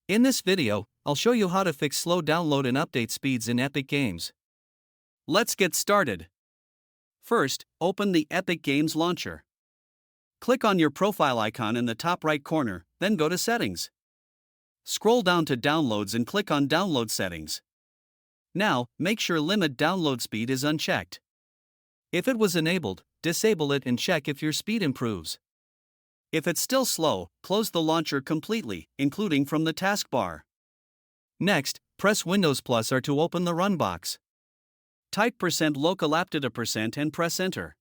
In this video, I'll show you how to fix slow download and update speeds in Epic Games. Let's get started. First, open the Epic Games launcher. Click on your profile icon in the top right corner, then go to Settings. Scroll down to Downloads and click on Download Settings. Now, make sure Limit Download Speed is unchecked. If it was enabled, disable it and check if your speed improves. If it's still slow, close the launcher completely, including from the taskbar. Next, press Windows plus R to open the Run box. Type %localaptita% and press Enter.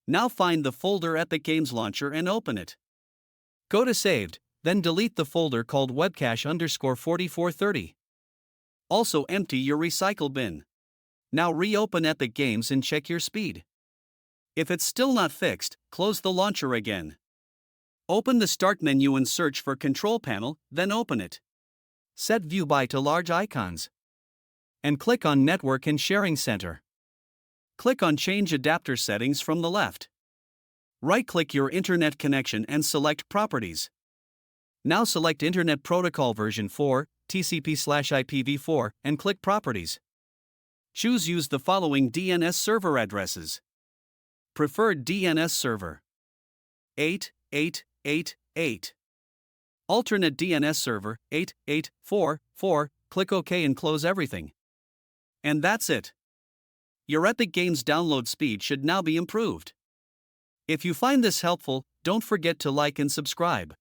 Now find the folder Epic Games Launcher and open it. Go to Saved, then delete the folder called webcache_4430. Also empty your recycle bin. Now reopen Epic Games and check your speed. If it's still not fixed, close the launcher again. Open the Start menu and search for Control Panel, then open it. Set View by to large icons. And click on Network and Sharing Center. Click on Change Adapter Settings from the left. Right-click your internet connection and select Properties. Now select Internet Protocol version 4, TCP/IPv4, and click Properties. Use the following DNS server addresses. Preferred DNS server 8888. Alternate DNS server 8844. Click OK and close everything. And that's it. Your Epic Games download speed should now be improved. If you find this helpful, don't forget to like and subscribe.